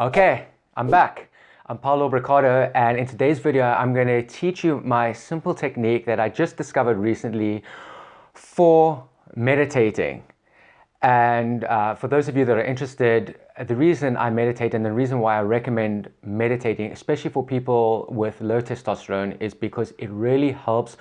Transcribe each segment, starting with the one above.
Okay, I'm back. I'm Paulo Bricado, and in today's video, I'm going to teach you my simple technique that I just discovered recently for meditating. And for those of you that are interested, the reason I meditate and the reason why I recommend meditating, especially for people with low testosterone, is because it really helps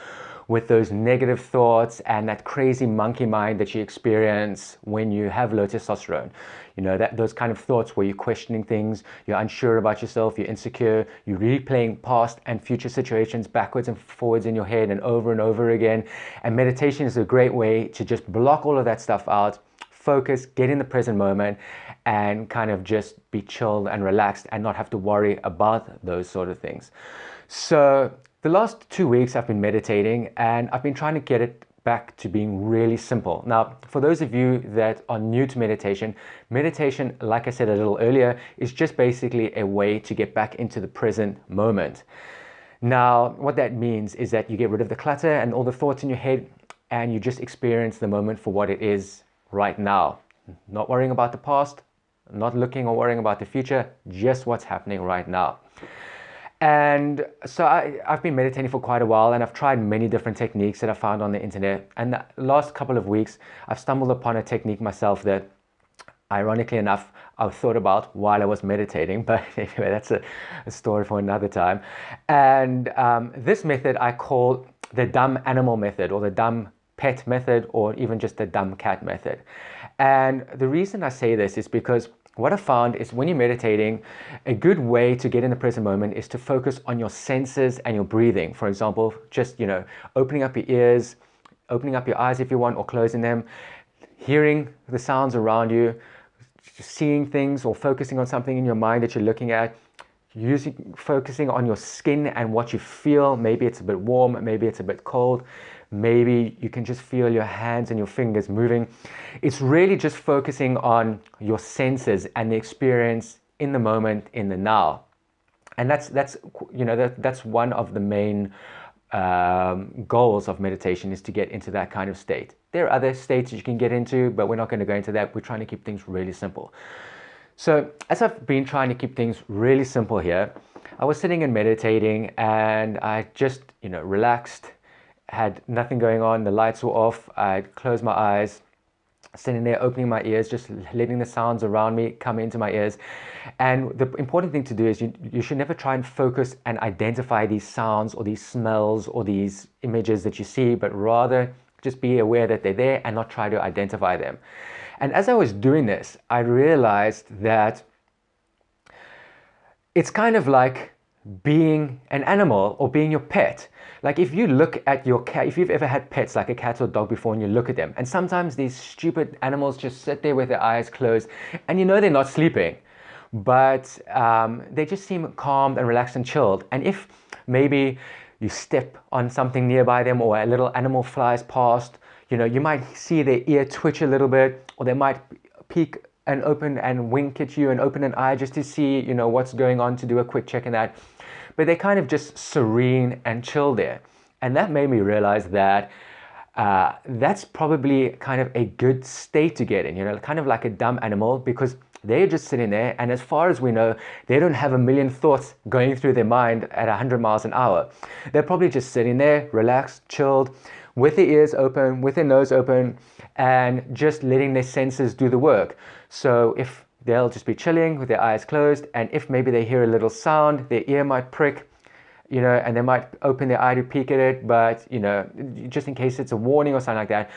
with those negative thoughts and that crazy monkey mind that you experience when you have low testosterone. You know, that those kind of thoughts where you're questioning things, you're unsure about yourself, you're insecure, you're replaying past and future situations backwards and forwards in your head and over again. And meditation is a great way to just block all of that stuff out, focus, get in the present moment, and kind of just be chilled and relaxed and not have to worry about those sort of things. So the last 2 weeks I've been meditating and I've been trying to get it back to being really simple. Now, for those of you that are new to meditation, meditation, like I said a little earlier, is just basically a way to get back into the present moment. Now, what that means is that you get rid of the clutter and all the thoughts in your head and you just experience the moment for what it is right now. Not worrying about the past, not looking or worrying about the future, just what's happening right now. And so I've been meditating for quite a while and I've tried many different techniques that I found on the internet. And the last couple of weeks, I've stumbled upon a technique myself that, ironically enough, I've thought about while I was meditating. But anyway, that's a story for another time. And this method I call the dumb animal method, or the dumb pet method, or even just the dumb cat method. And the reason I say this is because what I found is when you're meditating, a good way to get in the present moment is to focus on your senses and your breathing. For example, just, opening up your ears, opening up your eyes if you want, or closing them, hearing the sounds around you, seeing things or focusing on something in your mind that you're looking at, focusing on your skin and what you feel. Maybe it's a bit warm, maybe it's a bit cold. Maybe you can just feel your hands and your fingers moving. It's really just focusing on your senses and the experience in the moment, in the now. And that's one of the main goals of meditation, is to get into that kind of state. There are other states you can get into, but we're not going to go into that. We're trying to keep things really simple. So as I've been trying to keep things really simple here, I was sitting and meditating and I just, relaxed, had nothing going on, the lights were off, I closed my eyes, sitting there opening my ears, just letting the sounds around me come into my ears. And the important thing to do is you should never try and focus and identify these sounds or these smells or these images that you see, but rather just be aware that they're there and not try to identify them. And as I was doing this, I realized that it's kind of like being an animal or being your pet. Like if you look at your cat, if you've ever had pets like a cat or dog before and you look at them, and sometimes these stupid animals just sit there with their eyes closed and they're not sleeping, but they just seem calm and relaxed and chilled. And if maybe you step on something nearby them or a little animal flies past, you might see their ear twitch a little bit, or they might peek and open and wink at you and open an eye just to see, what's going on, to do a quick check in that. But they're kind of just serene and chill there. And that made me realize that that's probably kind of a good state to get in, kind of like a dumb animal, because they're just sitting there. And as far as we know, they don't have a million thoughts going through their mind at 100 miles an hour. They're probably just sitting there, relaxed, chilled, with their ears open, with their nose open, and just letting their senses do the work. So if they'll just be chilling with their eyes closed, and if maybe they hear a little sound, their ear might prick, and they might open their eye to peek at it, but, just in case it's a warning or something like that.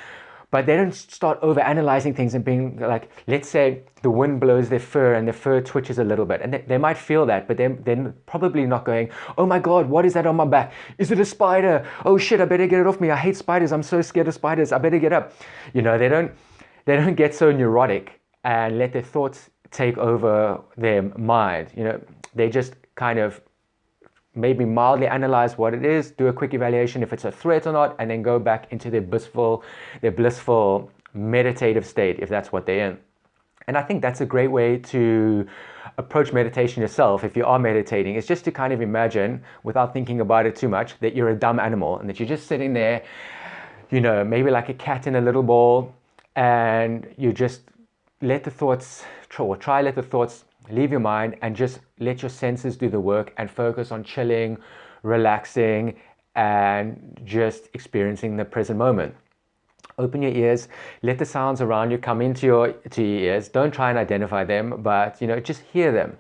But they don't start over analyzing things and being like, let's say the wind blows their fur and their fur twitches a little bit. And they might feel that, but they're probably not going, oh my God, what is that on my back? Is it a spider? Oh shit, I better get it off me. I hate spiders. I'm so scared of spiders. I better get up. They don't get so neurotic and let their thoughts take over their mind. They just kind of maybe mildly analyze what it is, do a quick evaluation if it's a threat or not, and then go back into their blissful meditative state, if that's what they're in. And I think that's a great way to approach meditation yourself if you are meditating. It's just to kind of imagine, without thinking about it too much, that you're a dumb animal and that you're just sitting there, maybe like a cat in a little ball, and you just let the thoughts, or try let the thoughts leave your mind and just let your senses do the work and focus on chilling, relaxing, and just experiencing the present moment. Open your ears, let the sounds around you come into your ears. Don't try and identify them, but just hear them.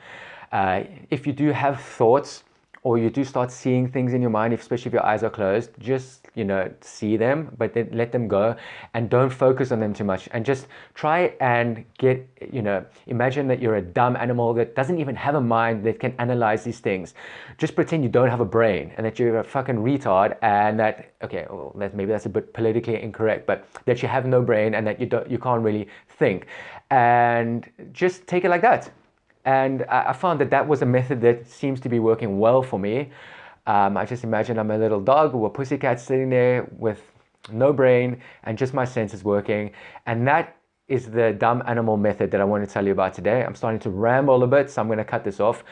If you do have thoughts, or you do start seeing things in your mind, especially if your eyes are closed, just see them, but then let them go and don't focus on them too much. And just try and get, imagine that you're a dumb animal that doesn't even have a mind that can analyze these things. Just pretend you don't have a brain and that you're a fucking retard, and that, okay, well, maybe that's a bit politically incorrect, but that you have no brain and that you can't really think. And just take it like that. And I found that was a method that seems to be working well for me. I just imagine I'm a little dog or a pussycat sitting there with no brain and just my senses working. And that is the dumb animal method that I want to tell you about today. I'm starting to ramble a bit, so I'm going to cut this off.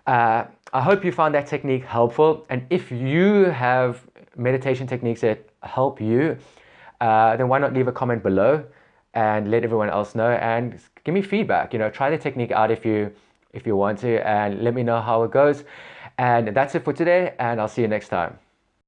I hope you found that technique helpful. And if you have meditation techniques that help you, then why not leave a comment below and let everyone else know, and give me feedback. Try the technique out if you want to, and let me know how it goes. And that's it for today, and I'll see you next time.